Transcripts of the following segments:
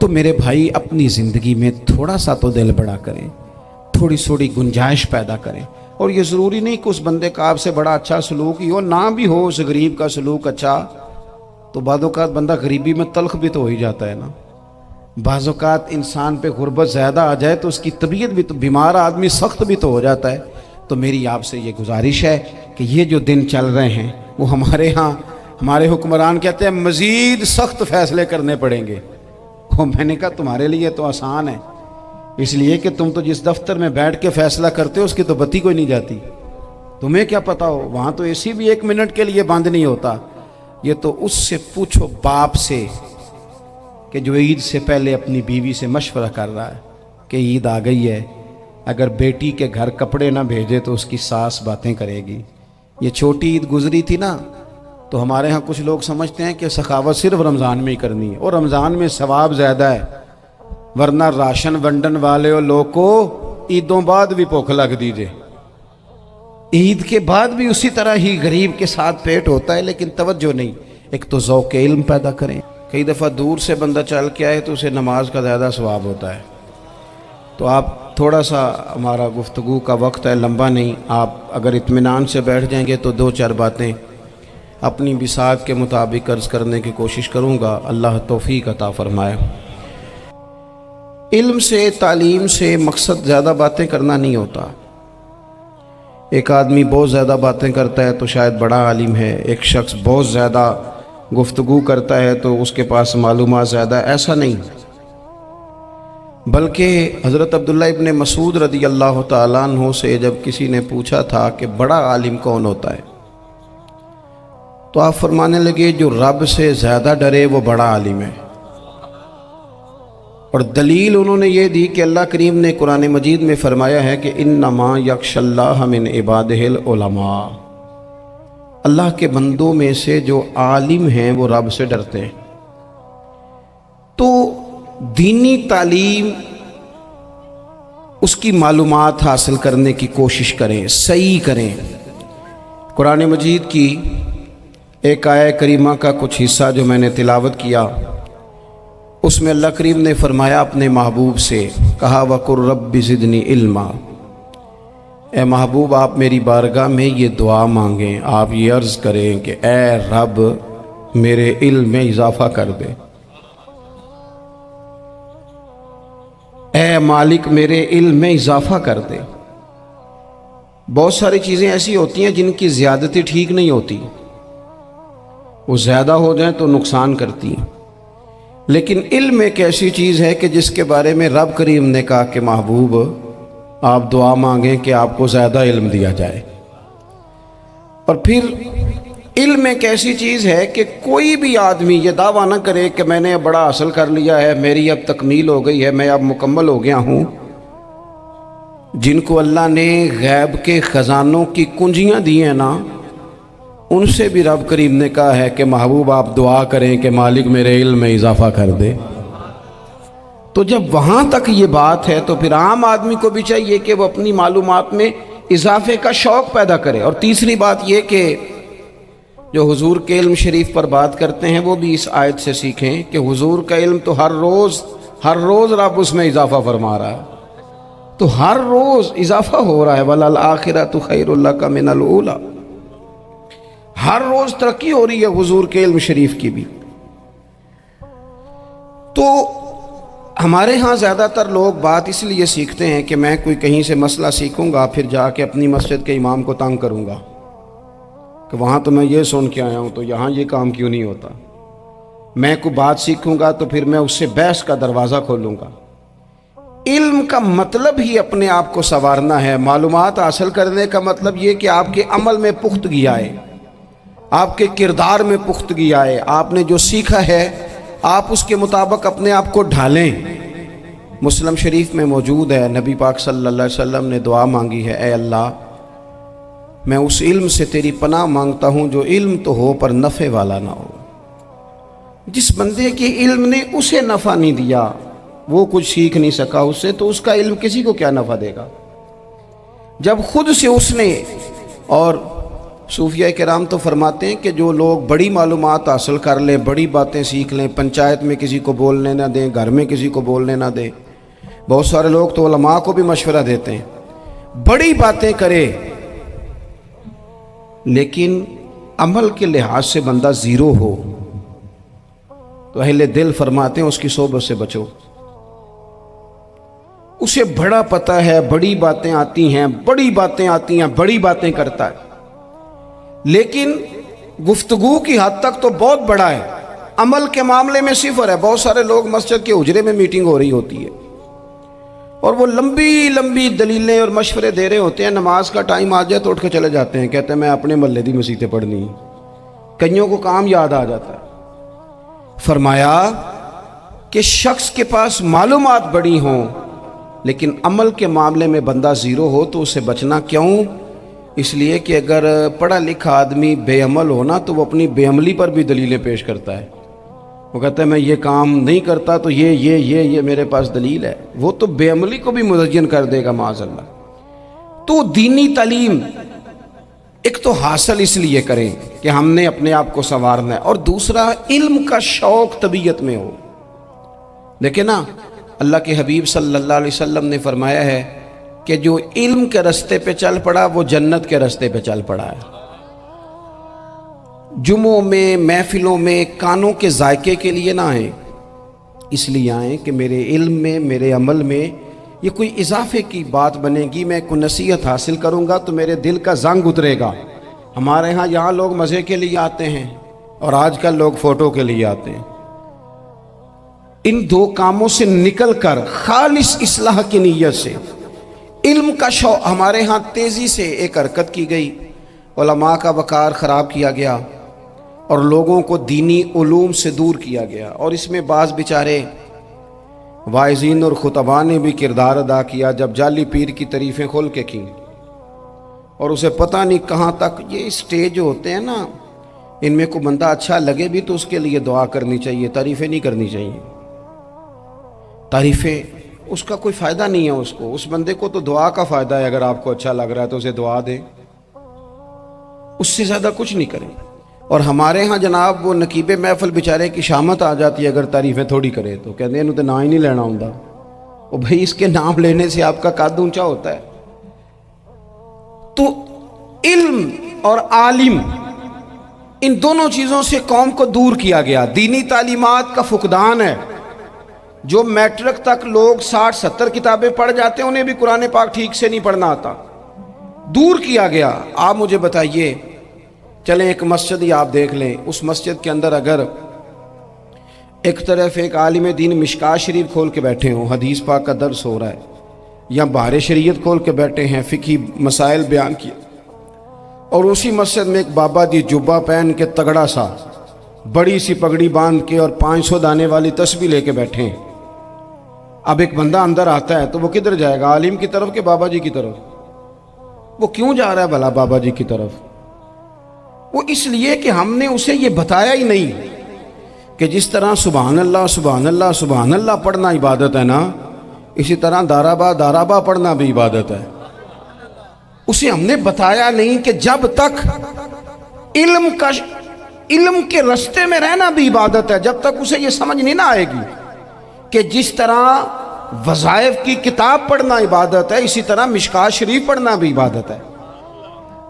تو میرے بھائی اپنی زندگی میں تھوڑا سا تو دل بڑا کریں، تھوڑی تھوڑی گنجائش پیدا کریں. اور یہ ضروری نہیں کہ اس بندے کا آپ سے بڑا اچھا سلوک ہی ہو، نہ بھی ہو اس غریب کا سلوک اچھا، تو بعض اوقات بندہ غریبی میں تلخ بھی تو ہو ہی جاتا ہے نا. بعض اوقات انسان پہ غربت زیادہ آ جائے تو اس کی طبیعت بھی تو، بیمار آدمی سخت بھی تو ہو جاتا ہے. تو میری آپ سے یہ گزارش ہے کہ یہ جو دن چل رہے ہیں وہ ہمارے ہاں ہمارے حکمران کہتے ہیں مزید سخت فیصلے کرنے پڑیں گے. میں نے کہا تمہارے لیے تو آسان ہے، اس لیے کہ تم تو جس دفتر میں بیٹھ کے فیصلہ کرتے ہو اس کی تو بتی کوئی نہیں جاتی. تمہیں کیا پتا ہو، وہاں تو اے سی بھی 1 منٹ کے لیے بند نہیں ہوتا. یہ تو اس سے پوچھو باپ سے کہ جو عید سے پہلے اپنی بیوی سے مشورہ کر رہا ہے کہ عید آ گئی ہے، اگر بیٹی کے گھر کپڑے نہ بھیجے تو اس کی ساس باتیں کرے گی. یہ چھوٹی عید گزری تھی نا، تو ہمارے ہاں کچھ لوگ سمجھتے ہیں کہ سخاوت صرف رمضان میں ہی کرنی ہے، اور رمضان میں ثواب زیادہ ہے، ورنہ راشن ونڈن والے لوگ کو عیدوں بعد بھی بھوک لگ دیجئے. عید کے بعد بھی اسی طرح ہی غریب کے ساتھ پیٹ ہوتا ہے، لیکن توجہ نہیں. ایک تو ذوق علم پیدا کریں. کئی دفعہ دور سے بندہ چل کے آئے تو اسے نماز کا زیادہ ثواب ہوتا ہے. تو آپ تھوڑا سا، ہمارا گفتگو کا وقت ہے، لمبا نہیں، آپ اگر اطمینان سے بیٹھ جائیں گے تو 2-4 باتیں اپنی بساط کے مطابق عرض کرنے کی کوشش کروں گا. اللہ توفیق عطا فرمائے. علم سے، تعلیم سے مقصد زیادہ باتیں کرنا نہیں ہوتا. ایک آدمی بہت زیادہ باتیں کرتا ہے تو شاید بڑا عالم ہے، ایک شخص بہت زیادہ گفتگو کرتا ہے تو اس کے پاس معلومات زیادہ، ایسا نہیں. بلکہ حضرت عبداللہ ابن مسعود رضی اللہ تعالیٰ عنہ سے جب کسی نے پوچھا تھا کہ بڑا عالم کون ہوتا ہے، تو آپ فرمانے لگے جو رب سے زیادہ ڈرے وہ بڑا عالم ہے. اور دلیل انہوں نے یہ دی کہ اللہ کریم نے قرآن مجید میں فرمایا ہے کہ انما یخشی اللہ من عبادہ العلماء، اللہ کے بندوں میں سے جو عالم ہیں وہ رب سے ڈرتے ہیں. تو دینی تعلیم، اس کی معلومات حاصل کرنے کی کوشش کریں، صحیح کریں. قرآن مجید کی ایک آیہ کریمہ کا کچھ حصہ جو میں نے تلاوت کیا، اس میں اللہ کریم نے فرمایا اپنے محبوب سے، کہا وَقُلْ رَبِّ زِدْنِي عِلْمًا، اے محبوب آپ میری بارگاہ میں یہ دعا مانگیں، آپ یہ عرض کریں کہ اے رب میرے علم میں اضافہ کر دے، اے مالک میرے علم میں اضافہ کر دے. بہت ساری چیزیں ایسی ہوتی ہیں جن کی زیادتی ٹھیک نہیں ہوتی، وہ زیادہ ہو جائیں تو نقصان کرتی ہیں. لیکن علم ایک ایسی چیز ہے کہ جس کے بارے میں رب کریم نے کہا کہ محبوب آپ دعا مانگیں کہ آپ کو زیادہ علم دیا جائے. اور پھر علم ایک ایسی چیز ہے کہ کوئی بھی آدمی یہ دعویٰ نہ کرے کہ میں نے اب بڑا حاصل کر لیا ہے، میری اب تکمیل ہو گئی ہے، میں اب مکمل ہو گیا ہوں. جن کو اللہ نے غیب کے خزانوں کی کنجیاں دی ہیں نا، ان سے بھی رب کریم نے کہا ہے کہ محبوب آپ دعا کریں کہ مالک میرے علم میں اضافہ کر دے. تو جب وہاں تک یہ بات ہے تو پھر عام آدمی کو بھی چاہیے کہ وہ اپنی معلومات میں اضافے کا شوق پیدا کرے. اور تیسری بات یہ کہ جو حضور کے علم شریف پر بات کرتے ہیں وہ بھی اس آیت سے سیکھیں کہ حضور کا علم تو ہر روز رب اس میں اضافہ فرما رہا ہے، تو ہر روز اضافہ ہو رہا ہے. وَلَلْآخِرَةُ خَيْرٌ لَكَ مِنَ الْأُولَىٰ، ہر روز ترقی ہو رہی ہے حضور کے علم شریف کی بھی. تو ہمارے ہاں زیادہ تر لوگ بات اس لیے سیکھتے ہیں کہ میں کوئی کہیں سے مسئلہ سیکھوں گا پھر جا کے اپنی مسجد کے امام کو تنگ کروں گا کہ وہاں تو میں یہ سن کے آیا ہوں تو یہاں یہ کام کیوں نہیں ہوتا. میں کوئی بات سیکھوں گا تو پھر میں اس سے بحث کا دروازہ کھولوں گا. علم کا مطلب ہی اپنے آپ کو سنوارنا ہے. معلومات حاصل کرنے کا مطلب یہ کہ آپ کے عمل میں پختگی آئے، آپ کے کردار میں پختگی آئے، آپ نے جو سیکھا ہے آپ اس کے مطابق اپنے آپ کو ڈھالیں. مسلم شریف میں موجود ہے، نبی پاک صلی اللہ علیہ وسلم نے دعا مانگی ہے، اے اللہ میں اس علم سے تیری پناہ مانگتا ہوں جو علم تو ہو پر نفع والا نہ ہو. جس بندے کے علم نے اسے نفع نہیں دیا، وہ کچھ سیکھ نہیں سکا اس سے، تو اس کا علم کسی کو کیا نفع دے گا. جب خود سے اس نے اور صوفیہ کرام تو فرماتے ہیں کہ جو لوگ بڑی معلومات حاصل کر لیں، بڑی باتیں سیکھ لیں، پنچایت میں کسی کو بولنے نہ دیں، گھر میں کسی کو بولنے نہ دیں، بہت سارے لوگ تو علماء کو بھی مشورہ دیتے ہیں، بڑی باتیں کرے لیکن عمل کے لحاظ سے بندہ زیرو ہو تو اہل دل فرماتے ہیں اس کی صحبت سے بچو۔ اسے بڑا پتہ ہے، بڑی باتیں آتی ہیں، بڑی باتیں آتی ہیں، بڑی باتیں کرتا ہے، لیکن گفتگو کی حد تک تو بہت بڑا ہے، عمل کے معاملے میں صفر ہے۔ بہت سارے لوگ مسجد کے حجرے میں میٹنگ ہو رہی ہوتی ہے اور وہ لمبی لمبی دلیلیں اور مشورے دے رہے ہوتے ہیں، نماز کا ٹائم آ جائے تو اٹھ کے چلے جاتے ہیں، کہتے ہیں میں اپنے محلے دی مسیتیں پڑھنی ہیں۔ کئیوں کو کام یاد آ جاتا ہے۔ فرمایا کہ شخص کے پاس معلومات بڑی ہوں لیکن عمل کے معاملے میں بندہ زیرو ہو تو اسے بچنا کیوں؟ اس لیے کہ اگر پڑھا لکھا آدمی بے عمل ہونا تو وہ اپنی بے عملی پر بھی دلیلیں پیش کرتا ہے۔ وہ کہتا ہے میں یہ کام نہیں کرتا تو یہ میرے پاس دلیل ہے، وہ تو بے عملی کو بھی مزین کر دے گا معاذ اللہ۔ تو دینی تعلیم ایک تو حاصل اس لیے کریں کہ ہم نے اپنے آپ کو سنوارنا ہے، اور دوسرا علم کا شوق طبیعت میں ہو۔ دیکھیں نا، اللہ کے حبیب صلی اللہ علیہ وسلم نے فرمایا ہے کہ جو علم کے رستے پہ چل پڑا وہ جنت کے رستے پہ چل پڑا ہے۔ جمعوں میں، محفلوں میں کانوں کے ذائقے کے لیے نہ آئیں، اس لیے آئیں کہ میرے علم میں، میرے عمل میں یہ کوئی اضافے کی بات بنے گی، میں کوئی نصیحت حاصل کروں گا تو میرے دل کا زنگ اترے گا۔ ہمارے ہاں یہاں لوگ مزے کے لیے آتے ہیں اور آج کل لوگ فوٹو کے لیے آتے ہیں۔ ان دو کاموں سے نکل کر خالص اصلاح کی نیت سے علم کا شوق، ہمارے ہاں تیزی سے ایک حرکت کی گئی، علماء کا وقار خراب کیا گیا اور لوگوں کو دینی علوم سے دور کیا گیا، اور اس میں بعض بیچارے واعظین اور خطباء نے بھی کردار ادا کیا جب جعلی پیر کی تعریفیں کھول کے کی، اور اسے پتہ نہیں کہاں تک یہ اسٹیج ہوتے ہیں نا، ان میں کوئی بندہ اچھا لگے بھی تو اس کے لیے دعا کرنی چاہیے، تعریفیں نہیں کرنی چاہیے۔ تعریفیں اس کا کوئی فائدہ نہیں ہے، اس بندے کو تو دعا کا فائدہ ہے، اگر آپ کو اچھا لگ رہا ہے تو اسے دعا دیں، اس سے زیادہ کچھ نہیں کریں۔ اور ہمارے ہاں جناب وہ نقیب محفل بیچارے کی شامت آ جاتی ہے اگر تعریفیں تھوڑی کرے تو کہتے ہیں انہوں تو نام ہی نہیں لینا ہوں، وہ بھائی اس کے نام لینے سے آپ کا قد اونچا ہوتا ہے۔ تو علم اور عالم، ان دونوں چیزوں سے قوم کو دور کیا گیا۔ دینی تعلیمات کا فقدان ہے، جو میٹرک تک لوگ 60-70 کتابیں پڑھ جاتے ہیں انہیں بھی قرآن پاک ٹھیک سے نہیں پڑھنا آتا، دور کیا گیا۔ آپ مجھے بتائیے، چلیں ایک مسجد ہی آپ دیکھ لیں، اس مسجد کے اندر اگر ایک طرف ایک عالم دین مشکاہ شریف کھول کے بیٹھے ہوں، حدیث پاک کا درس ہو رہا ہے، یا بہار شریعت کھول کے بیٹھے ہیں، فقہی مسائل بیان کیے، اور اسی مسجد میں ایک بابا جی جبہ پہن کے تگڑا سا بڑی سی پگڑی باندھ کے اور 500 دانے والی تسبیح لے کے بیٹھے ہیں، اب ایک بندہ اندر آتا ہے تو وہ کدھر جائے گا؟ عالم کی طرف کہ بابا جی کی طرف؟ وہ کیوں جا رہا ہے بھلا بابا جی کی طرف؟ وہ اس لیے کہ ہم نے اسے یہ بتایا ہی نہیں کہ جس طرح سبحان اللہ سبحان اللہ سبحان اللہ پڑھنا عبادت ہے نا، اسی طرح دارابا پڑھنا بھی عبادت ہے۔ اسے ہم نے بتایا نہیں کہ جب تک علم کے رستے میں رہنا بھی عبادت ہے، جب تک اسے یہ سمجھ نہیں نہ آئے گی کہ جس طرح وظائف کی کتاب پڑھنا عبادت ہے اسی طرح مشکاہ شریف پڑھنا بھی عبادت ہے،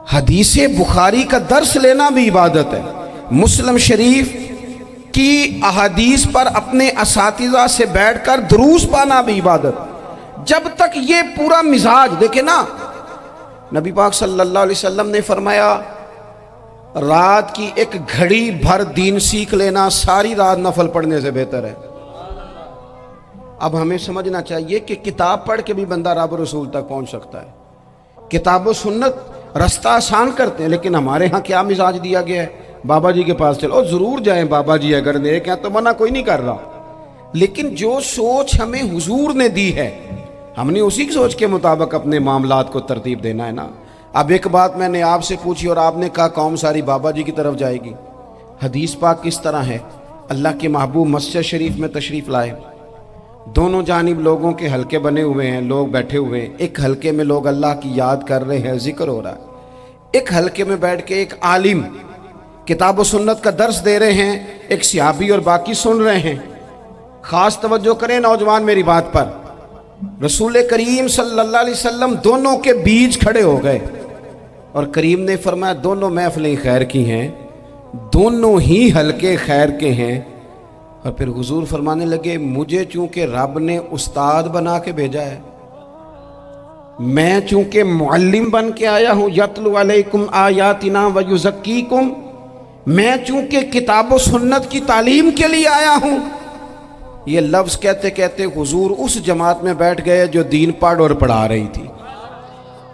حدیث بخاری کا درس لینا بھی عبادت ہے، مسلم شریف کی احادیث پر اپنے اساتذہ سے بیٹھ کر دروس پانا بھی عبادت۔ جب تک یہ پورا مزاج دیکھیں نا، نبی پاک صلی اللہ علیہ وسلم نے فرمایا رات کی ایک گھڑی بھر دین سیکھ لینا ساری رات نفل پڑھنے سے بہتر ہے۔ اب ہمیں سمجھنا چاہیے کہ کتاب پڑھ کے بھی بندہ رب رسول تک پہنچ سکتا ہے، کتاب و سنت رستہ آسان کرتے ہیں، لیکن ہمارے ہاں کیا مزاج دیا گیا ہے؟ بابا جی کے پاس چلو، ضرور جائیں بابا جی اگر نیک ہیں تو منع کوئی نہیں کر رہا، لیکن جو سوچ ہمیں حضور نے دی ہے ہم نے اسی سوچ کے مطابق اپنے معاملات کو ترتیب دینا ہے نا۔ اب ایک بات میں نے آپ سے پوچھی اور آپ نے کہا قوم ساری بابا جی کی طرف جائے گی۔ حدیث پاک کس طرح ہے؟ اللہ کے محبوب مسجد شریف میں تشریف لائے، دونوں جانب لوگوں کے حلقے بنے ہوئے ہیں، لوگ بیٹھے ہوئے ہیں، ایک حلقے میں لوگ اللہ کی یاد کر رہے ہیں، ذکر ہو رہا ہے، ایک حلقے میں بیٹھ کے ایک عالم کتاب و سنت کا درس دے رہے ہیں، ایک صحابی اور باقی سن رہے ہیں. خاص توجہ کریں نوجوان میری بات پر. رسول کریم صلی اللہ علیہ وسلم دونوں کے بیچ کھڑے ہو گئے اور کریم نے فرمایا دونوں محفلیں خیر کی ہیں، دونوں ہی حلقے خیر کے ہیں. اور پھر حضور فرمانے لگے مجھے چونکہ رب نے استاد بنا کے بھیجا ہے، میں چونکہ معلم بن کے آیا ہوں، یتلو علیکم آیاتنا ویزکیکم، میں چونکہ کتاب و سنت کی تعلیم کے لیے آیا ہوں. یہ لفظ کہتے کہتے حضور اس جماعت میں بیٹھ گئے جو دین پڑھ اور پڑھا رہی تھی.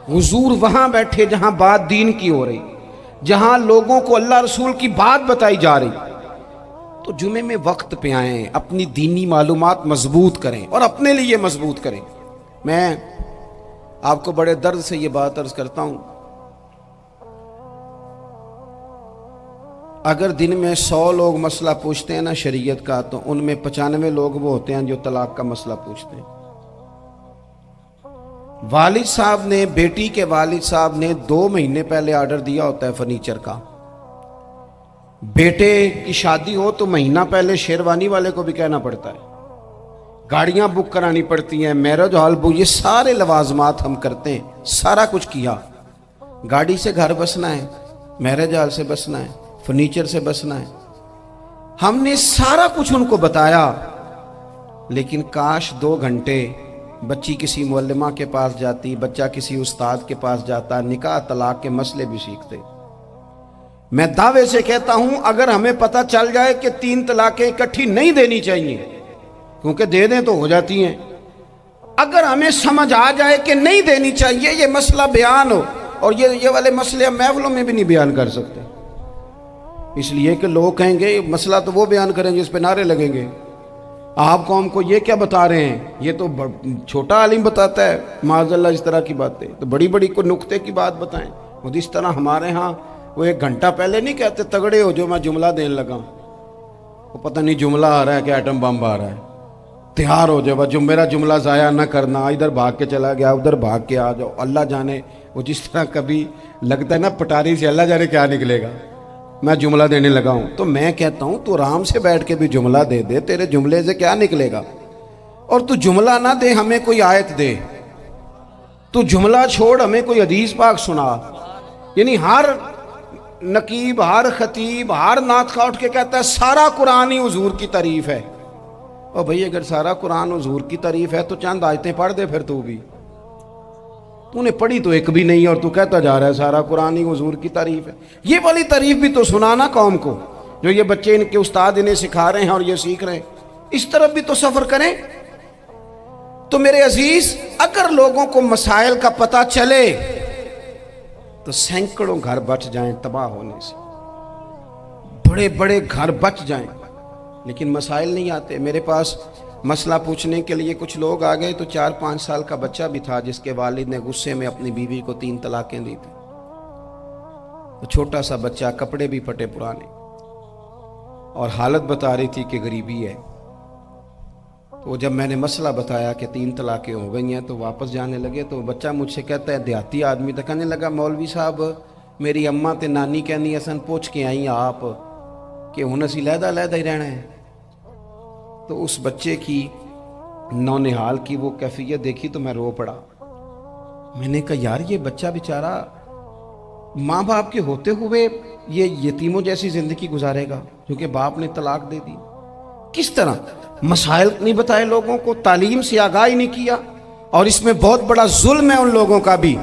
حضور وہاں بیٹھے جہاں بات دین کی ہو رہی، جہاں لوگوں کو اللہ رسول کی بات بتائی جا رہی. تو جمعے میں وقت پہ آئیں، اپنی دینی معلومات مضبوط کریں اور اپنے لیے مضبوط کریں. میں آپ کو بڑے درد سے یہ بات عرض کرتا ہوں، اگر دن میں 100 لوگ مسئلہ پوچھتے ہیں نا شریعت کا، تو ان میں 95 لوگ وہ ہوتے ہیں جو طلاق کا مسئلہ پوچھتے ہیں. والد صاحب نے، بیٹی کے والد صاحب نے 2 مہینے پہلے آرڈر دیا ہوتا ہے فرنیچر کا. بیٹے کی شادی ہو تو مہینہ پہلے شیروانی والے کو بھی کہنا پڑتا ہے، گاڑیاں بک کرانی پڑتی ہیں، میرج ہال بک، یہ سارے لوازمات ہم کرتے ہیں. سارا کچھ کیا، گاڑی سے گھر بسنا ہے، میرج ہال سے بسنا ہے، فرنیچر سے بسنا ہے. ہم نے سارا کچھ ان کو بتایا، لیکن کاش 2 گھنٹے بچی کسی معلمہ کے پاس جاتی، بچہ کسی استاد کے پاس جاتا، نکاح طلاق کے مسئلے بھی سیکھتے. میں دعوے سے کہتا ہوں اگر ہمیں پتہ چل جائے کہ 3 طلاقیں اکٹھی نہیں دینی چاہیے، کیونکہ دے دیں تو ہو جاتی ہیں، اگر ہمیں سمجھ آ جائے کہ نہیں دینی چاہیے، یہ مسئلہ بیان ہو، اور یہ والے مسئلے ہم محفلوں میں بھی نہیں بیان کر سکتے، اس لیے کہ لوگ کہیں گے مسئلہ تو وہ بیان کریں گے جس پہ نعرے لگیں گے. آپ قوم کو یہ کیا بتا رہے ہیں، یہ تو چھوٹا عالم بتاتا ہے معاذ اللہ اس طرح کی باتیں، تو بڑی بڑی کو نقطے کی بات بتائیں. خود اس طرح ہمارے ہاں وہ 1 گھنٹہ پہلے نہیں کہتے تگڑے ہو جو میں جملہ دینے لگا، وہ پتہ نہیں جملہ آ رہا ہے کہ ایٹم بم آ رہا ہے، تیار ہو جاؤ، جو میرا جملہ ضائع نہ کرنا، ادھر بھاگ کے چلا گیا ادھر بھاگ کے آ جاؤ. اللہ جانے وہ جس طرح کبھی لگتا ہے نا پٹاری سے، اللہ جانے کیا نکلے گا. میں جملہ دینے لگا ہوں تو میں کہتا ہوں تو آرام سے بیٹھ کے بھی جملہ دے دے، تیرے جملے سے کیا نکلے گا. اور تو جملہ نہ دے، ہمیں کوئی آیت دے، تو جملہ چھوڑ ہمیں کوئی حدیث پاک سنا. یعنی ہر نقیب، ہر خطیب، ہر نعت خواہ اٹھ کے کہتا ہے سارا قرآن ہی حضور کی تعریف ہے. اور بھئی اگر سارا قرآن حضور کی تعریف ہے تو چند آیتیں پڑھ دے پھر. تو نے پڑھی تو ایک بھی نہیں اور تو کہتا جا رہا ہے سارا قرآن ہی حضور کی تعریف ہے. یہ والی تعریف بھی تو سنانا قوم کو، جو یہ بچے ان کے استاد انہیں سکھا رہے ہیں اور یہ سیکھ رہے ہیں، اس طرف بھی تو سفر کریں. تو میرے عزیز، اگر لوگوں کو مسائل کا پتہ چلے تو سینکڑوں گھر بچ جائیں تباہ ہونے سے، بڑے بڑے گھر بچ جائیں. لیکن مسائل نہیں آتے. میرے پاس مسئلہ پوچھنے کے لیے کچھ لوگ آ گئے تو 4-5 سال کا بچہ بھی تھا جس کے والد نے غصے میں اپنی بیوی کو 3 طلاقیں دی تھی. تو چھوٹا سا بچہ، کپڑے بھی پھٹے پرانے، اور حالت بتا رہی تھی کہ غریبی ہے. تو جب میں نے مسئلہ بتایا کہ 3 طلاقیں ہو گئی ہیں تو واپس جانے لگے. تو بچہ مجھ سے کہتا ہے، دیہاتی آدمی تو کہنے لگا مولوی صاحب میری اماں تے نانی کہنی اسن پوچھ کے آئی آپ کہ ہن اسی لہدا لہدا ہی رہنا ہے. تو اس بچے کی نونہال کی وہ کیفیت دیکھی تو میں رو پڑا. میں نے کہا یار یہ بچہ بیچارہ ماں باپ کے ہوتے ہوئے یہ یتیموں جیسی زندگی گزارے گا کیونکہ باپ نے طلاق دے دی. کس طرح مسائل نہیں بتائے لوگوں کو، تعلیم سے آگاہی نہیں کیا. اور اس میں بہت بڑا ظلم ہے ان لوگوں کا بھی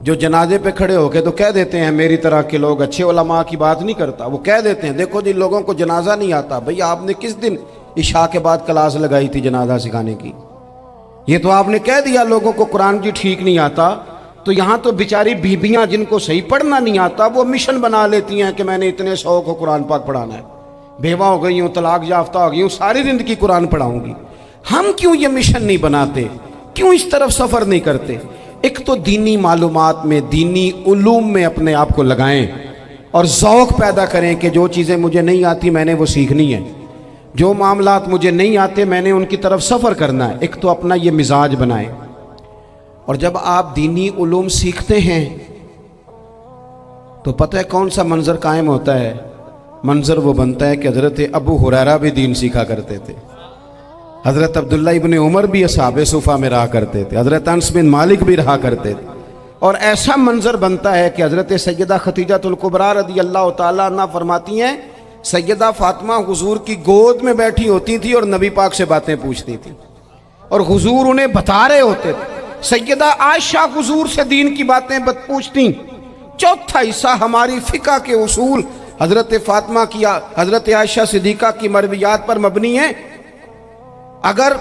جو جنازے پہ کھڑے ہو کے تو کہہ دیتے ہیں، میری طرح کے لوگ اچھے علماء کی بات نہیں کرتا، وہ کہہ دیتے ہیں دیکھو جن لوگوں کو جنازہ نہیں آتا. بھئی آپ نے کس دن عشاء کے بعد کلاس لگائی تھی جنازہ سکھانے کی؟ یہ تو آپ نے کہہ دیا لوگوں کو قرآن کی ٹھیک نہیں آتا. تو یہاں تو بیچاری بیبیاں جن کو صحیح پڑھنا نہیں آتا وہ مشن بنا لیتی ہیں کہ میں نے اتنے 100 کو قرآن پاک پڑھانا ہے، بیوہ ہو گئی ہوں، طلاق یافتہ ہو گئی ہوں، ساری زندگی قرآن پڑھاؤں گی. ہم کیوں یہ مشن نہیں بناتے؟ کیوں اس طرف سفر نہیں کرتے؟ ایک تو دینی معلومات میں، دینی علوم میں اپنے آپ کو لگائیں اور ذوق پیدا کریں کہ جو چیزیں مجھے نہیں آتی میں نے وہ سیکھنی ہے، جو معاملات مجھے نہیں آتے میں نے ان کی طرف سفر کرنا ہے. ایک تو اپنا یہ مزاج بنائیں. اور جب آپ دینی علوم سیکھتے ہیں تو پتہ ہے کون سا منظر قائم ہوتا ہے؟ منظر وہ بنتا ہے کہ حضرت ابو ہریرہ بھی دین سیکھا کرتے تھے، حضرت عبداللہ ابن عمر بھی اصحاب صفہ میں رہا کرتے تھے، حضرت انس بن مالک بھی رہا کرتے تھے، اور ایسا منظر بنتا ہے کہ حضرت سیدہ خدیجہ الکبریٰ رضی اللہ تعالیٰ عنہ فرماتی ہیں سیدہ فاطمہ حضور کی گود میں بیٹھی ہوتی تھی اور نبی پاک سے باتیں پوچھتی تھی اور حضور انہیں بتا رہے ہوتے تھے۔ سیدہ عائشہ حضور سے دین کی باتیں پوچھتی۔ چوتھا حصہ ہماری فقہ کے اصول حضرت فاطمہ کی، حضرت عائشہ صدیقہ کی مرویات پر مبنی ہیں۔ اگر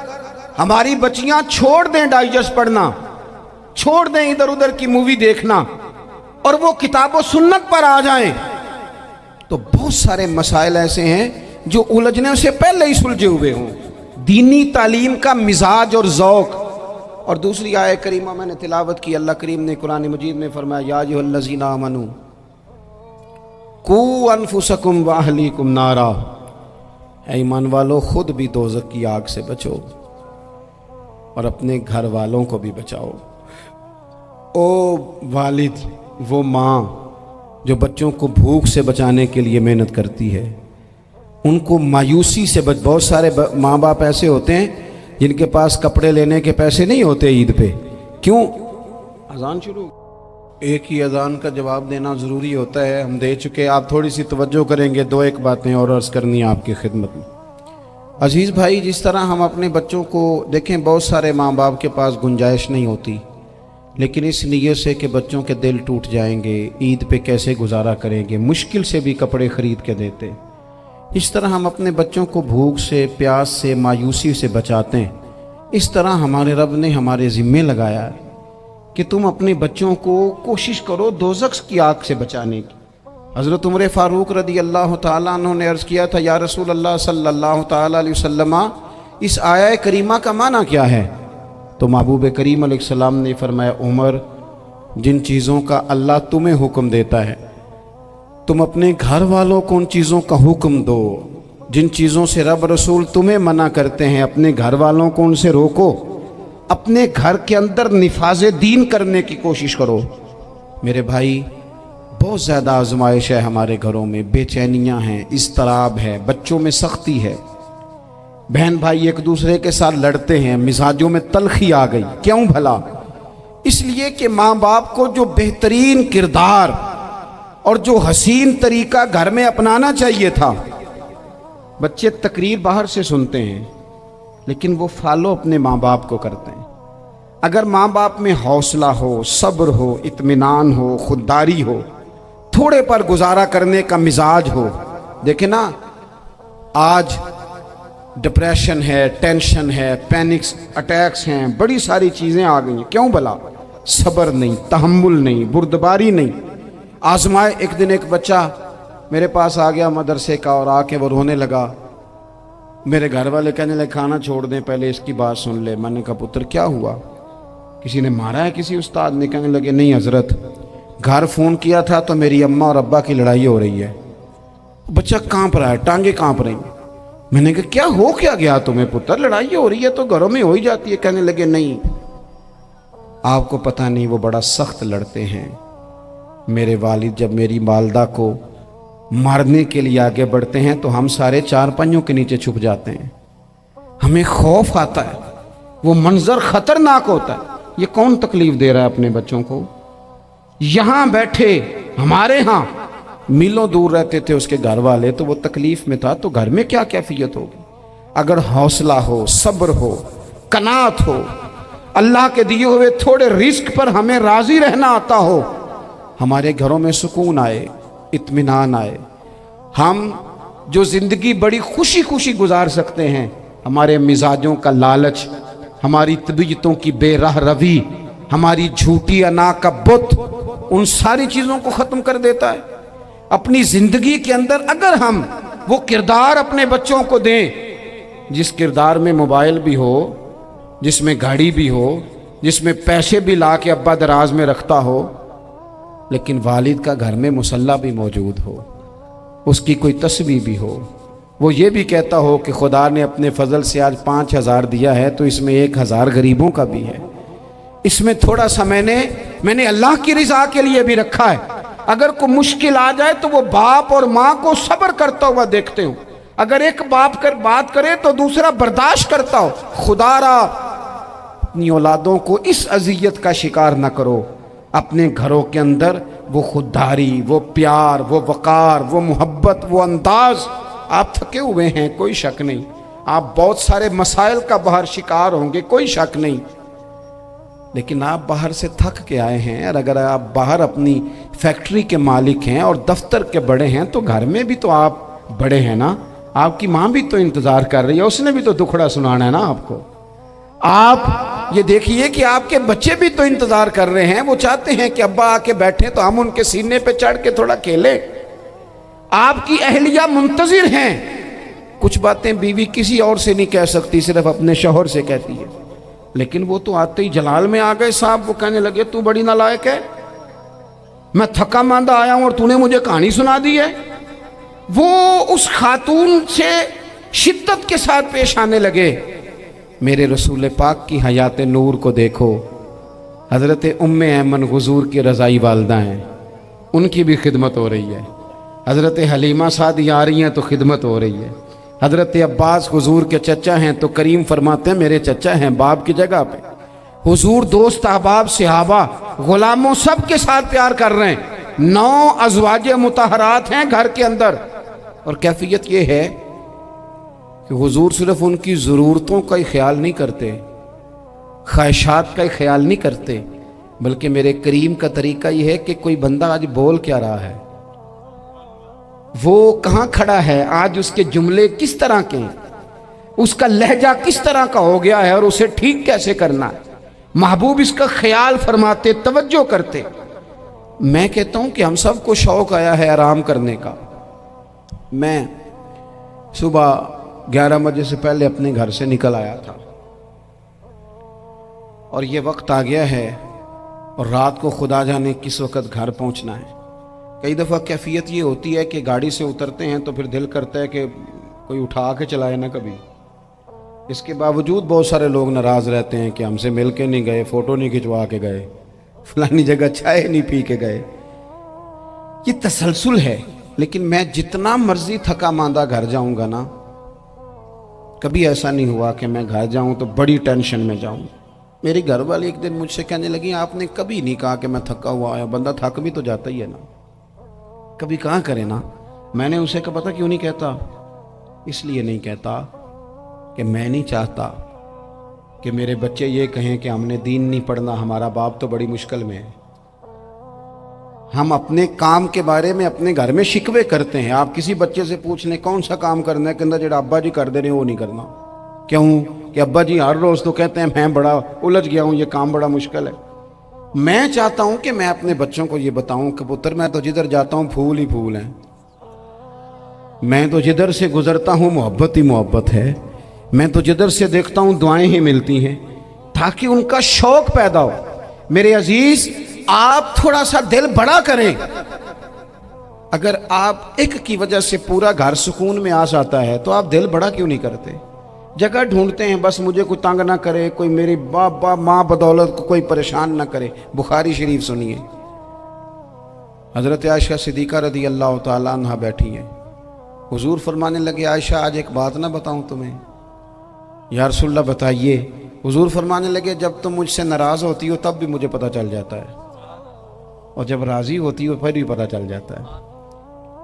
ہماری بچیاں چھوڑ دیں ڈائجسٹ پڑھنا، چھوڑ دیں ادھر ادھر کی مووی دیکھنا، اور وہ کتاب و سنت پر آ جائیں، تو بہت سارے مسائل ایسے ہیں جو الجھنے سے پہلے ہی سلجھے ہوئے ہوں۔ دینی تعلیم کا مزاج اور ذوق۔ اور دوسری آیہ کریمہ میں نے تلاوت کی، اللہ کریم نے قرآن مجید میں فرمایا یا ایھا الذین آمنوا قوا انفسکم واہلیکم نارا، اے ایمان والو خود بھی دوزخ کی آگ سے بچو اور اپنے گھر والوں کو بھی بچاؤ۔ او والد، وہ ماں جو بچوں کو بھوک سے بچانے کے لیے محنت کرتی ہے، ان کو مایوسی سے بہت سارے ماں باپ ایسے ہوتے ہیں جن کے پاس کپڑے لینے کے پیسے نہیں ہوتے عید پہ۔ کیوں؟ اذان شروع، ایک ہی اذان کا جواب دینا ضروری ہوتا ہے، ہم دے چکے، آپ تھوڑی سی توجہ کریں گے، دو ایک باتیں اور عرض کرنی ہیں آپ کی خدمت میں۔ عزیز بھائی، جس طرح ہم اپنے بچوں کو دیکھیں، بہت سارے ماں باپ کے پاس گنجائش نہیں ہوتی، لیکن اس نیت سے کہ بچوں کے دل ٹوٹ جائیں گے، عید پہ کیسے گزارا کریں گے، مشکل سے بھی کپڑے خرید کے دیتے، اس طرح ہم اپنے بچوں کو بھوک سے، پیاس سے، مایوسی سے بچاتے ہیں۔ اس طرح ہمارے رب نے ہمارے ذمے لگایا ہے کہ تم اپنے بچوں کو کوشش کرو دوزخ کی آگ سے بچانے کی۔ حضرت عمر فاروق رضی اللہ تعالیٰ عنہ نے عرض کیا تھا یا رسول اللہ صلی اللہ تعالیٰ علیہ وسلم، اس آیہ کریمہ کا معنی کیا ہے؟ تو محبوب کریم علیہ السلام نے فرمایا عمر، جن چیزوں کا اللہ تمہیں حکم دیتا ہے تم اپنے گھر والوں کو ان چیزوں کا حکم دو، جن چیزوں سے رب رسول تمہیں منع کرتے ہیں اپنے گھر والوں کو ان سے روکو، اپنے گھر کے اندر نفاذ دین کرنے کی کوشش کرو۔ میرے بھائی، بہت زیادہ آزمائش ہے ہمارے گھروں میں، بے چینیاں ہیں، اضطراب ہے، بچوں میں سختی ہے، بہن بھائی ایک دوسرے کے ساتھ لڑتے ہیں، مزاجوں میں تلخی آ گئی۔ کیوں بھلا؟ اس لیے کہ ماں باپ کو جو بہترین کردار اور جو حسین طریقہ گھر میں اپنانا چاہیے تھا، بچے تقریر باہر سے سنتے ہیں لیکن وہ فالو اپنے ماں باپ کو کرتے ہیں۔ اگر ماں باپ میں حوصلہ ہو، صبر ہو، اطمینان ہو، خودداری ہو، تھوڑے پر گزارا کرنے کا مزاج ہو، دیکھیں نا آج ڈپریشن ہے، ٹینشن ہے، پینکس اٹیکس ہیں، بڑی ساری چیزیں آ گئی ہیں۔ کیوں بھلا؟ صبر نہیں، تحمل نہیں، بردباری نہیں۔ آزمائے ایک دن ایک بچہ میرے پاس آ گیا مدرسے کا اور آ کے وہ رونے لگا، میرے گھر والے کہنے لگے کھانا چھوڑ دیں، پہلے اس کی بات سن لے۔ میں نے کہا پتر کیا ہوا؟ کسی نے مارا ہے کسی استاد نے؟ کہنے لگے نہیں حضرت، گھر فون کیا تھا تو میری اماں اور ابا کی لڑائی ہو رہی ہے۔ بچہ کانپ رہا ہے، ٹانگیں کانپ رہی ہیں۔ میں نے کہا کیا ہو کیا گیا تمہیں پتر؟ لڑائی ہو رہی ہے تو گھروں میں ہو ہی جاتی ہے۔ کہنے لگے نہیں، آپ کو پتہ نہیں وہ بڑا سخت لڑتے ہیں۔ میرے والد جب میری والدہ کو مارنے کے لیے آگے بڑھتے ہیں تو ہم سارے چار پنجوں کے نیچے چھپ جاتے ہیں، ہمیں خوف آتا ہے، وہ منظر خطرناک ہوتا ہے۔ یہ کون تکلیف دے رہا ہے اپنے بچوں کو؟ یہاں بیٹھے ہمارے ہاں میلوں دور رہتے تھے اس کے گھر والے، تو وہ تکلیف میں تھا، تو گھر میں کیا کیفیت ہوگی؟ اگر حوصلہ ہو، صبر ہو، قناعت ہو، اللہ کے دیے ہوئے تھوڑے رزق پر ہمیں راضی رہنا آتا ہو، ہمارے گھروں میں سکون آئے، اطمینان آئے، ہم جو زندگی بڑی خوشی خوشی گزار سکتے ہیں، ہمارے مزاجوں کا لالچ، ہماری طبیعتوں کی بے راہ روی، ہماری جھوٹی انا کا بت، ان ساری چیزوں کو ختم کر دیتا ہے۔ اپنی زندگی کے اندر اگر ہم وہ کردار اپنے بچوں کو دیں جس کردار میں موبائل بھی ہو، جس میں گاڑی بھی ہو، جس میں پیسے بھی لا کے ابا دراز میں رکھتا ہو، لیکن والد کا گھر میں مصلی بھی موجود ہو، اس کی کوئی تسبیح بھی ہو، وہ یہ بھی کہتا ہو کہ خدا نے اپنے فضل سے آج 5000 دیا ہے تو اس میں 1000 غریبوں کا بھی ہے، اس میں تھوڑا سا میں نے اللہ کی رضا کے لیے بھی رکھا ہے، اگر کوئی مشکل آ جائے تو وہ باپ اور ماں کو صبر کرتا ہوا دیکھتے ہوں. اگر ایک باپ کر بات کرے تو دوسرا برداشت کرتا ہو. خدا را اپنی اولادوں کو اس اذیت کا شکار نہ کرو. اپنے گھروں کے اندر وہ خودداری، وہ پیار، وہ وقار، وہ محبت، وہ انداز. آپ تھکے ہوئے ہیں، کوئی شک نہیں. آپ بہت سارے مسائل کا باہر شکار ہوں گے، کوئی شک نہیں. لیکن آپ باہر سے تھک کے آئے ہیں، اور اگر آپ باہر اپنی فیکٹری کے مالک ہیں اور دفتر کے بڑے ہیں تو گھر میں بھی تو آپ بڑے ہیں نا. آپ کی ماں بھی تو انتظار کر رہی ہے، اس نے بھی تو دکھڑا سنانا ہے نا آپ کو. آپ یہ دیکھیے کہ آپ کے بچے بھی تو انتظار کر رہے ہیں، وہ چاہتے ہیں کہ ابا آ کے بیٹھیں تو ہم ان کے سینے پہ چڑھ کے تھوڑا کھیلیں. آپ کی اہلیہ منتظر ہیں. کچھ باتیں بیوی کسی اور سے نہیں کہہ سکتی، صرف اپنے شوہر سے کہتی ہے. لیکن وہ تو آتے ہی جلال میں آ گئے صاحب. وہ کہنے لگے تو بڑی نالائق ہے، میں تھکا ماندہ آیا ہوں اور تو نے مجھے کہانی سنا دی ہے. وہ اس خاتون سے شدت کے ساتھ پیش آنے لگے. میرے رسول پاک کی حیات نور کو دیکھو. حضرت ام ایمن حضور کی رضائی والدہ ہیں، ان کی بھی خدمت ہو رہی ہے. حضرت حلیمہ سعدی آ رہی ہیں تو خدمت ہو رہی ہے. حضرت عباس حضور کے چچا ہیں تو کریم فرماتے ہیں میرے چچا ہیں باپ کی جگہ پہ. حضور دوست احباب صحابہ غلاموں سب کے ساتھ پیار کر رہے ہیں. 9 ازواج مطہرات ہیں گھر کے اندر. اور کیفیت یہ ہے کہ حضور صرف ان کی ضرورتوں کا ہی خیال نہیں کرتے، خواہشات کا ہی خیال نہیں کرتے، بلکہ میرے کریم کا طریقہ یہ ہے کہ کوئی بندہ آج بول کیا رہا ہے، وہ کہاں کھڑا ہے آج، اس کے جملے کس طرح کے ہیں، اس کا لہجہ کس طرح کا ہو گیا ہے اور اسے ٹھیک کیسے کرنا ہے. محبوب اس کا خیال فرماتے، توجہ کرتے. میں کہتا ہوں کہ ہم سب کو شوق آیا ہے آرام کرنے کا. میں صبح 11 بجے سے پہلے اپنے گھر سے نکل آیا تھا اور یہ وقت آ گیا ہے اور رات کو خدا جانے کس وقت گھر پہنچنا ہے. کئی دفعہ کیفیت یہ ہوتی ہے کہ گاڑی سے اترتے ہیں تو پھر دل کرتا ہے کہ کوئی اٹھا کے چلائے نہ کبھی. اس کے باوجود بہت سارے لوگ ناراض رہتے ہیں کہ ہم سے مل کے نہیں گئے، فوٹو نہیں کھنچوا کے گئے، فلانی جگہ چائے نہیں پی کے گئے. یہ تسلسل ہے. لیکن میں جتنا مرضی تھکا ماندہ گھر جاؤں گا نا، کبھی ایسا نہیں ہوا کہ میں گھر جاؤں تو بڑی ٹینشن میں جاؤں. میری گھر والی ایک دن مجھ سے کہنے لگی آپ نے کبھی نہیں کہا کہ میں تھکا ہوا آیا. بندہ تھک بھی تو جاتا ہی ہے نا، کبھی کہاں کرے نا. میں نے اسے کہا پتہ کیوں نہیں کہتا؟ اس لیے نہیں کہتا کہ میں نہیں چاہتا کہ میرے بچے یہ کہیں کہ ہم نے دین نہیں پڑھنا، ہمارا باپ تو بڑی مشکل میں ہے. ہم اپنے کام کے بارے میں اپنے گھر میں شکوے کرتے ہیں. آپ کسی بچے سے پوچھ لیں کون سا کام کرنا ہے، کہنا جڑا ابا جی کر دے رہے ہیں وہ نہیں کرنا. کیوں کہ ابا جی ہر روز تو کہتے ہیں میں بڑا الجھ گیا ہوں، یہ کام بڑا مشکل ہے. میں چاہتا ہوں کہ میں اپنے بچوں کو یہ بتاؤں کہ پتر میں تو جدھر جاتا ہوں پھول ہی پھول ہیں، میں تو جدھر سے گزرتا ہوں محبت ہی محبت ہے، میں تو جدھر سے دیکھتا ہوں دعائیں ہی ملتی ہیں، تاکہ ان کا شوق پیدا ہو. میرے عزیز آپ تھوڑا سا دل بڑا کریں. اگر آپ ایک کی وجہ سے پورا گھر سکون میں آ جاتا ہے تو آپ دل بڑا کیوں نہیں کرتے؟ جگہ ڈھونڈتے ہیں بس مجھے کوئی تنگ نہ کرے، کوئی میری باپ ماں بدولت کو کوئی پریشان نہ کرے. بخاری شریف سنیے، حضرت عائشہ صدیقہ رضی اللہ تعالیٰ عنہ بیٹھی ہیں. حضور فرمانے لگے عائشہ آج ایک بات نہ بتاؤں تمہیں؟ یا رسول اللہ بتائیے. حضور فرمانے لگے جب تم مجھ سے ناراض ہوتی ہو تب بھی مجھے پتہ چل جاتا ہے، اور جب راضی ہوتی ہو پھر بھی پتہ چل جاتا ہے.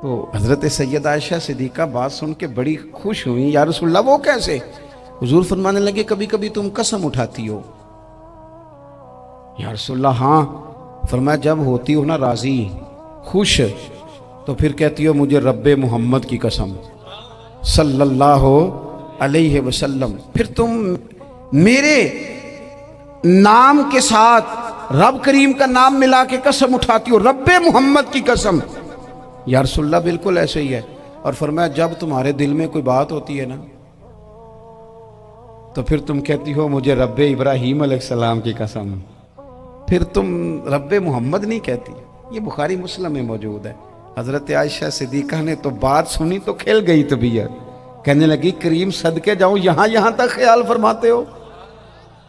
تو حضرت سید عائشہ صدیقہ بات سن کے بڑی خوش ہوئی. یا رسول اللہ وہ کیسے؟ حضور فرمانے لگے کبھی کبھی تم قسم اٹھاتی ہو. یا رسول اللہ ہاں. فرمایا جب ہوتی ہو نا راضی خوش تو پھر کہتی ہو مجھے رب محمد کی قسم صلی اللہ علیہ وسلم. پھر تم میرے نام کے ساتھ رب کریم کا نام ملا کے قسم اٹھاتی ہو رب محمد کی قسم. یا رسول اللہ بالکل ایسے ہی ہے. اور فرمایا جب تمہارے دل میں کوئی بات ہوتی ہے نا تو پھر تم کہتی ہو مجھے رب ابراہیم علیہ السلام کی قسم، پھر تم رب محمد نہیں کہتی. یہ بخاری مسلم میں موجود ہے. حضرت عائشہ صدیقہ نے تو بات سنی تو کھل گئی طبیعت، کہنے لگی کریم صدقے جاؤں یہاں تک خیال فرماتے ہو،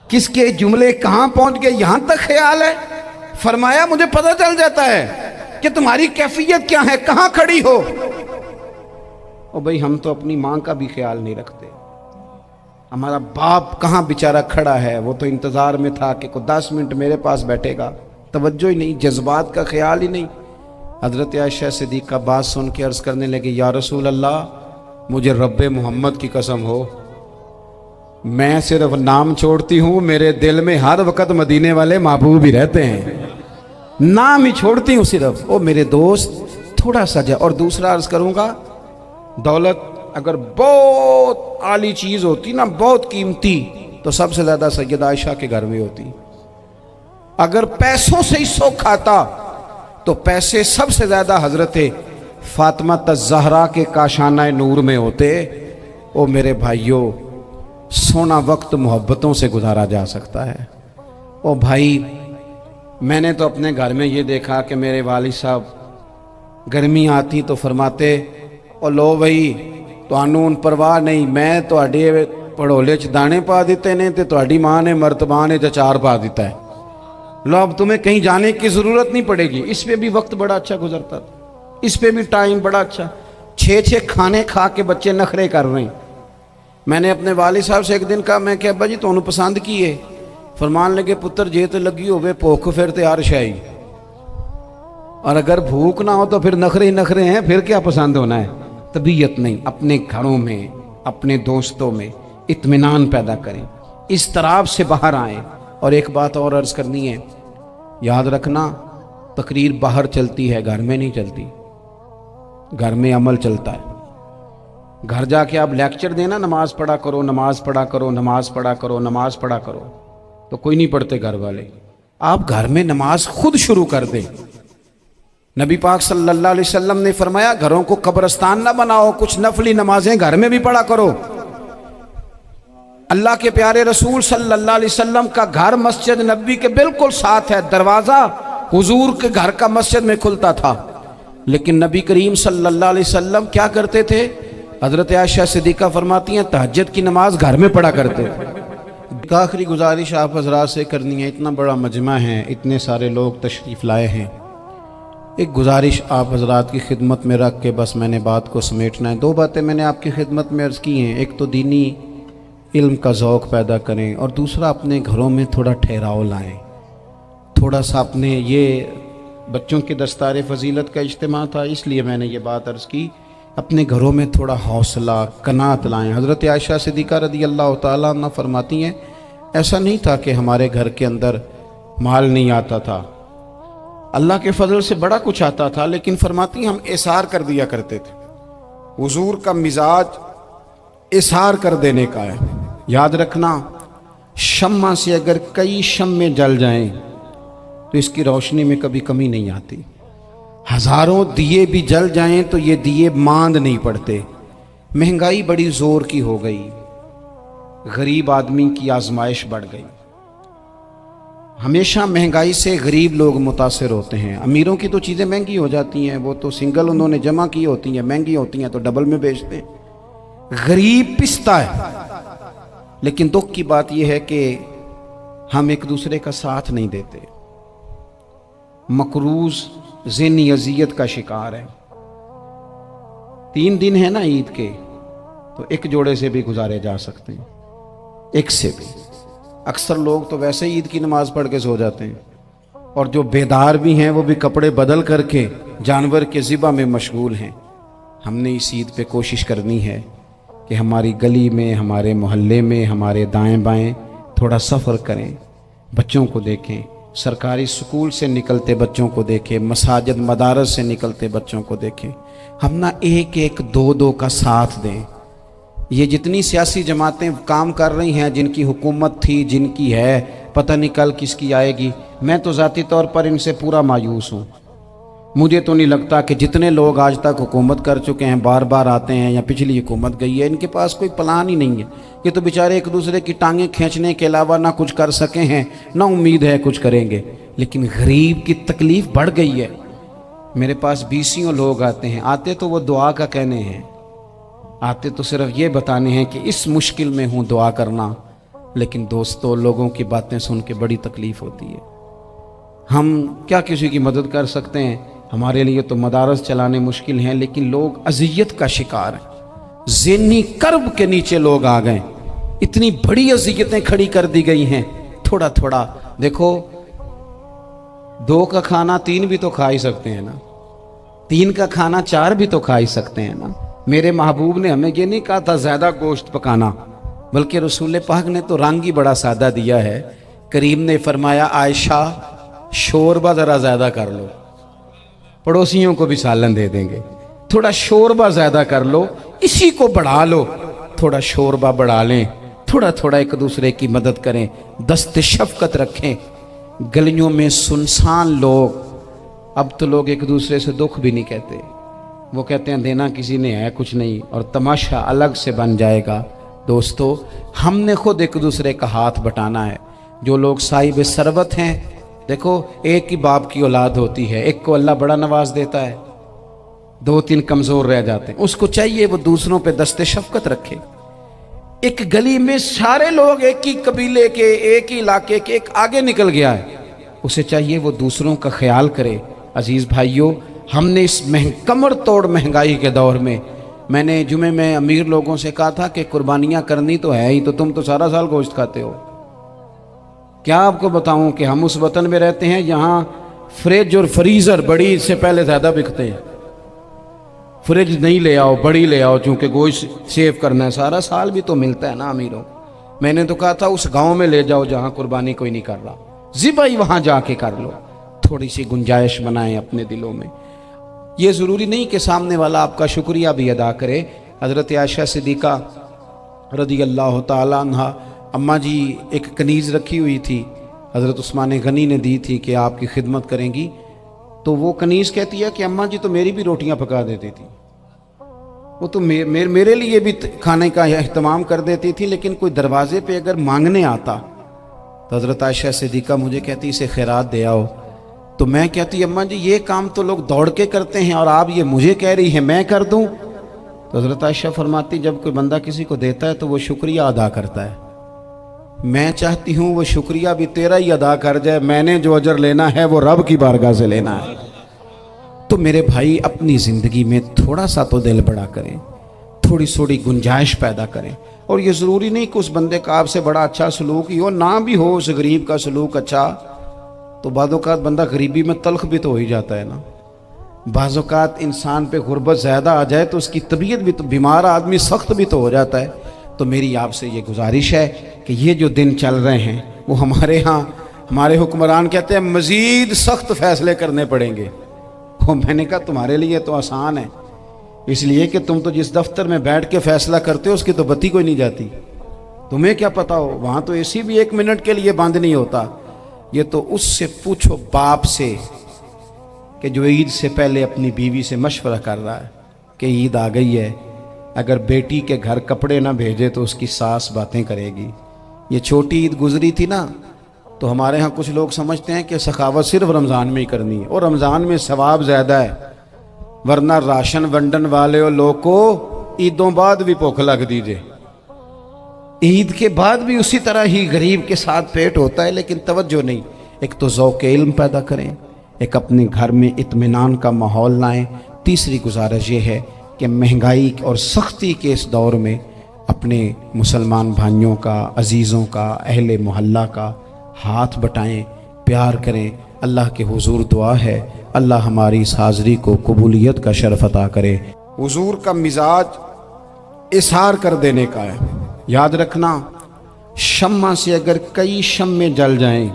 کس کے جملے کہاں پہنچ گئے یہاں تک خیال ہے. فرمایا مجھے پتہ چل جاتا ہے کہ تمہاری کیفیت کیا ہے, کہاں کھڑی ہو. اور بھائی ہم تو اپنی ماں کا بھی خیال نہیں رکھتے. ہمارا باپ کہاں بیچارہ کھڑا ہے, وہ تو انتظار میں تھا کہ کوئی 10 منٹ میرے پاس بیٹھے گا. توجہ ہی نہیں, جذبات کا خیال ہی نہیں. حضرت عائشہ صدیقہ بات سن کے عرض کرنے لگے, یا رسول اللہ, مجھے رب محمد کی قسم ہو, میں صرف نام چھوڑتی ہوں, میرے دل میں ہر وقت مدینے والے محبوب ہی رہتے ہیں, نام ہی چھوڑتی ہوں صرف. او میرے دوست, تھوڑا سا جا. اور دوسرا عرض کروں گا, دولت اگر بہت عالی چیز ہوتی نا, بہت قیمتی, تو سب سے زیادہ سیدہ عائشہ کے گھر میں ہوتی. اگر پیسوں سے ہی سوکھ آتا تو پیسے سب سے زیادہ حضرت فاطمہ الزہرا کے کاشانہ نور میں ہوتے. او میرے بھائیوں, سونا وقت محبتوں سے گزارا جا سکتا ہے. او بھائی, میں نے تو اپنے گھر میں یہ دیکھا کہ میرے والد صاحب گرمی آتی تو فرماتے, او لو بھائی, تانوں پرواہ نہیں, میں تواڈے پڑھولے چ دانے پا دیتے نے تے تواڈی ماں نے مرتبان چ اچار پا دیتا ہے, لو اب تمہیں کہیں جانے کی ضرورت نہیں پڑے گی. اس پہ بھی وقت بڑا اچھا گزرتا تھا, اس پہ بھی ٹائم بڑا اچھا. 6 کھانے کھا کے بچے نخرے کر رہے ہیں. میں نے اپنے والد صاحب سے ایک دن کہا, میں کہ ابا جی تانوں پسند کی ہے؟ فرمان لگے, پتر جے تے لگی ہوئے بھوک پھر تے ہر شے, اور اگر بھوک نہ ہو تو پھر نخرے ہی نخرے ہیں, پھر کیا پسند ہونا ہے. طبیعت نہیں, اپنے گھروں میں اپنے دوستوں میں اطمینان پیدا کریں, اضطراب سے باہر آئیں. اور ایک بات اور عرض کرنی ہے, یاد رکھنا, تقریر باہر چلتی ہے, گھر میں نہیں چلتی. گھر میں عمل چلتا ہے. گھر جا کے آپ لیکچر دینا, نماز پڑھا کرو, نماز پڑھا کرو, نماز پڑھا کرو, نماز پڑھا کرو, تو کوئی نہیں پڑھتے گھر والے. آپ گھر میں نماز خود شروع کر دیں. نبی پاک صلی اللہ علیہ وسلم نے فرمایا, گھروں کو قبرستان نہ بناؤ, کچھ نفلی نمازیں گھر میں بھی پڑھا کرو. اللہ کے پیارے رسول صلی اللہ علیہ وسلم کا گھر مسجد نبوی کے بالکل ساتھ ہے, دروازہ حضور کے گھر کا مسجد میں کھلتا تھا. لیکن نبی کریم صلی اللہ علیہ وسلم کیا کرتے تھے؟ حضرت عائشہ صدیقہ فرماتی ہیں, تہجد کی نماز گھر میں پڑھا کرتے تھے. آخری گزارش آپ حضرات سے کرنی ہے, اتنا بڑا مجمع ہے, اتنے سارے لوگ تشریف لائے ہیں. ایک گزارش آپ حضرات کی خدمت میں رکھ کے بس میں نے بات کو سمیٹنا ہے. 2 باتیں میں نے آپ کی خدمت میں عرض کی ہیں. ایک تو دینی علم کا ذوق پیدا کریں, اور دوسرا اپنے گھروں میں تھوڑا ٹھہراؤ لائیں. تھوڑا سا اپنے, یہ بچوں کے دستار فضیلت کا اجتماع تھا, اس لیے میں نے یہ بات عرض کی, اپنے گھروں میں تھوڑا حوصلہ قناعت لائیں. حضرت عائشہ صدیقہ رضی اللہ تعالیٰ عنہ فرماتی ہیں, ایسا نہیں تھا کہ ہمارے گھر کے اندر مال نہیں آتا تھا, اللہ کے فضل سے بڑا کچھ آتا تھا, لیکن فرماتی ہیں ہم اثار کر دیا کرتے تھے. حضور کا مزاج اثار کر دینے کا ہے. یاد رکھنا, شمع سے اگر کئی شمعیں جل جائیں تو اس کی روشنی میں کبھی کمی نہیں آتی. ہزاروں دیے بھی جل جائیں تو یہ دیے ماند نہیں پڑتے. مہنگائی بڑی زور کی ہو گئی, غریب آدمی کی آزمائش بڑھ گئی. ہمیشہ مہنگائی سے غریب لوگ متاثر ہوتے ہیں. امیروں کی تو چیزیں مہنگی ہو جاتی ہیں, وہ تو سنگل انہوں نے جمع کی ہوتی ہیں, مہنگی ہوتی ہیں تو ڈبل میں بیچتے ہیں. غریب پستا ہے. لیکن دکھ کی بات یہ ہے کہ ہم ایک دوسرے کا ساتھ نہیں دیتے. مقروض ذہنی اذیت کا شکار ہے. 3 دن ہے نا عید کے, تو ایک جوڑے سے بھی گزارے جا سکتے ہیں, ایک سے بھی. اکثر لوگ تو ویسے ہی عید کی نماز پڑھ کے سو جاتے ہیں, اور جو بیدار بھی ہیں وہ بھی کپڑے بدل کر کے جانور کے ذبح میں مشغول ہیں. ہم نے اس عید پہ کوشش کرنی ہے کہ ہماری گلی میں, ہمارے محلے میں, ہمارے دائیں بائیں تھوڑا سفر کریں, بچوں کو دیکھیں, سرکاری سکول سے نکلتے بچوں کو دیکھیں, مساجد مدارس سے نکلتے بچوں کو دیکھیں. ہم نہ 1-1, 2-2 کا ساتھ دیں. یہ جتنی سیاسی جماعتیں کام کر رہی ہیں, جن کی حکومت تھی, جن کی ہے, پتہ نہیں کل کس کی آئے گی. میں تو ذاتی طور پر ان سے پورا مایوس ہوں. مجھے تو نہیں لگتا کہ جتنے لوگ آج تک حکومت کر چکے ہیں, بار بار آتے ہیں یا پچھلی حکومت گئی ہے, ان کے پاس کوئی پلان ہی نہیں ہے. یہ تو بیچارے ایک دوسرے کی ٹانگیں کھینچنے کے علاوہ نہ کچھ کر سکے ہیں, نہ امید ہے کچھ کریں گے. لیکن غریب کی تکلیف بڑھ گئی ہے. میرے پاس 20 لوگ آتے ہیں, آتے تو وہ دعا کا کہنے ہیں, آتے تو صرف یہ بتانے ہیں کہ اس مشکل میں ہوں, دعا کرنا. لیکن دوستوں, لوگوں کی باتیں سن کے بڑی تکلیف ہوتی ہے. ہم کیا کسی کی مدد کر سکتے ہیں؟ ہمارے لیے تو مدارس چلانے مشکل ہیں، لیکن لوگ اذیت کا شکار ہیں، ذہنی کرب کے نیچے لوگ آ گئے، اتنی بڑی اذیتیں کھڑی کر دی گئی ہیں۔ تھوڑا تھوڑا دیکھو، 2 کا کھانا 3 بھی تو کھا ہی سکتے ہیں نا، 3 کا کھانا 4 بھی تو کھا ہی سکتے ہیں نا۔ میرے محبوب نے ہمیں یہ نہیں کہا تھا زیادہ گوشت پکانا، بلکہ رسول پاک نے تو رنگ ہی بڑا سادہ دیا ہے۔ کریم نے فرمایا عائشہ شوربہ ذرا زیادہ کر لو، پڑوسیوں کو بھی سالن دے دیں گے، تھوڑا شوربہ زیادہ کر لو، اسی کو بڑھا لو، تھوڑا شوربہ بڑھا لیں، تھوڑا تھوڑا ایک دوسرے کی مدد کریں، دست شفقت رکھیں۔ گلیوں میں سنسان لوگ، اب تو لوگ ایک دوسرے سے دکھ بھی نہیں کہتے، وہ کہتے ہیں دینا کسی نے ہے کچھ نہیں، اور تماشا الگ سے بن جائے گا۔ دوستو، ہم نے خود ایک دوسرے کا ہاتھ بٹانا ہے۔ جو لوگ صاحب ثروت ہیں، دیکھو ایک ہی باپ کی اولاد ہوتی ہے، ایک کو اللہ بڑا نواز دیتا ہے، 2-3 کمزور رہ جاتے ہیں، اس کو چاہیے وہ دوسروں پہ دست شفقت رکھے۔ ایک گلی میں سارے لوگ ایک ہی قبیلے کے، ایک ہی علاقے کے، ایک آگے نکل گیا ہے، اسے چاہیے وہ دوسروں کا خیال کرے۔ عزیز بھائیوں، ہم نے اس کمر توڑ مہنگائی کے دور میں نے جمعے میں امیر لوگوں سے کہا تھا کہ قربانیاں کرنی تو ہے ہی، تو تم تو سارا سال گوشت کھاتے ہو۔ کیا آپ کو بتاؤں کہ ہم اس وطن میں رہتے ہیں جہاں فریج اور فریزر بڑی عید سے پہلے زیادہ بکتے ہیں۔ فریج نہیں لے آؤ، بڑی لے آؤ، چونکہ گوشت سیو کرنا ہے، سارا سال بھی تو ملتا ہے نا امیروں۔ میں نے تو کہا تھا اس گاؤں میں لے جاؤ جہاں قربانی کوئی نہیں کر رہا، ذبح ہی وہاں جا کے کر لو، تھوڑی سی گنجائش بنائیں اپنے دلوں میں۔ یہ ضروری نہیں کہ سامنے والا آپ کا شکریہ بھی ادا کرے۔ حضرت عائشہ صدیقہ رضی اللہ تعالیٰ عنہ، اماں جی ایک کنیز رکھی ہوئی تھی، حضرت عثمان غنی نے دی تھی کہ آپ کی خدمت کریں گی، تو وہ کنیز کہتی ہے کہ اماں جی تو میری بھی روٹیاں پکا دیتی تھی، وہ تو میرے لیے بھی کھانے کا اہتمام کر دیتی تھی، لیکن کوئی دروازے پہ اگر مانگنے آتا تو حضرت عائشہ صدیقہ مجھے کہتی اسے خیرات دے آؤ، تو میں کہتی اماں جی یہ کام تو لوگ دوڑ کے کرتے ہیں اور آپ یہ مجھے کہہ رہی ہیں میں کر دوں؟ تو حضرت عائشہ فرماتی جب کوئی بندہ کسی کو دیتا ہے تو وہ شکریہ ادا کرتا ہے، میں چاہتی ہوں وہ شکریہ بھی تیرا ہی ادا کر جائے، میں نے جو اجر لینا ہے وہ رب کی بارگاہ سے لینا ہے۔ تو میرے بھائی اپنی زندگی میں تھوڑا سا تو دل بڑا کریں، تھوڑی تھوڑی گنجائش پیدا کریں، اور یہ ضروری نہیں کہ اس بندے کا آپ سے بڑا اچھا سلوک ہی ہو، نہ بھی ہو اس غریب کا سلوک اچھا، تو بعض اوقات بندہ غریبی میں تلخ بھی تو ہو ہی جاتا ہے نا۔ بعض اوقات انسان پہ غربت زیادہ آ جائے تو اس کی طبیعت بھی تو، بیمار آدمی سخت بھی تو ہو جاتا ہے۔ تو میری آپ سے یہ گزارش ہے کہ یہ جو دن چل رہے ہیں وہ ہمارے ہاں ہمارے حکمران کہتے ہیں مزید سخت فیصلے کرنے پڑیں گے۔ میں نے کہا تمہارے لیے تو آسان ہے، اس لیے کہ تم تو جس دفتر میں بیٹھ کے فیصلہ کرتے ہو اس کی تو بتی کوئی نہیں جاتی، تمہیں کیا پتا ہو، وہاں تو اے سی بھی 1 منٹ کے لیے بند نہیں ہوتا۔ یہ تو اس سے پوچھو باپ سے کہ جو عید سے پہلے اپنی بیوی سے مشورہ کر رہا ہے کہ عید آ گئی ہے، اگر بیٹی کے گھر کپڑے نہ بھیجے تو اس کی ساس باتیں کرے گی۔ یہ چھوٹی عید گزری تھی نا، تو ہمارے ہاں کچھ لوگ سمجھتے ہیں کہ سخاوت صرف رمضان میں ہی کرنی ہے، اور رمضان میں ثواب زیادہ ہے، ورنہ راشن ونڈن والے لوگ کو عیدوں بعد بھی بھوک لگ دیجئے، عید کے بعد بھی اسی طرح ہی غریب کے ساتھ پیٹ ہوتا ہے، لیکن توجہ نہیں۔ ایک تو ذوق علم پیدا کریں، ایک اپنے گھر میں اطمینان کا ماحول لائیں۔ تیسری گزارش یہ ہے کہ مہنگائی اور سختی کے اس دور میں اپنے مسلمان بھائیوں کا، عزیزوں کا، اہل محلہ کا ہاتھ بٹائیں، پیار کریں۔ اللہ کے حضور دعا ہے اللہ ہماری اس حاضری کو قبولیت کا شرف عطا کرے۔ حضور کا مزاج اظہار کر دینے کا ہے۔ یاد رکھنا، شمع سے اگر کئی شمعیں جل جائیں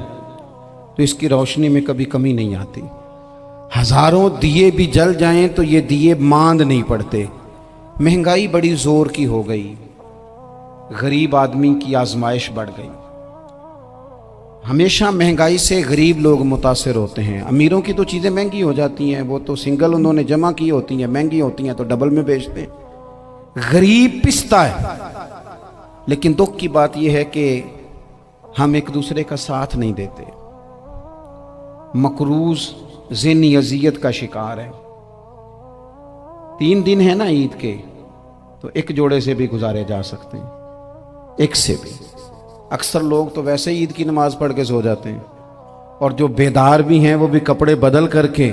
تو اس کی روشنی میں کبھی کمی نہیں آتی، ہزاروں دیے بھی جل جائیں تو یہ دیے ماند نہیں پڑتے۔ مہنگائی بڑی زور کی ہو گئی، غریب آدمی کی آزمائش بڑھ گئی۔ ہمیشہ مہنگائی سے غریب لوگ متاثر ہوتے ہیں، امیروں کی تو چیزیں مہنگی ہو جاتی ہیں، وہ تو سنگل انہوں نے جمع کی ہوتی ہیں، مہنگی ہوتی ہیں تو ڈبل میں بیچتے ہیں، غریب پستا ہے۔ لیکن دکھ کی بات یہ ہے کہ ہم ایک دوسرے کا ساتھ نہیں دیتے، مقروض ذہنی اذیت کا شکار ہے۔ 3 دن ہے نا عید کے، تو ایک جوڑے سے بھی گزارے جا سکتے ہیں، ایک سے بھی۔ اکثر لوگ تو ویسے ہی عید کی نماز پڑھ کے سو جاتے ہیں، اور جو بیدار بھی ہیں وہ بھی کپڑے بدل کر کے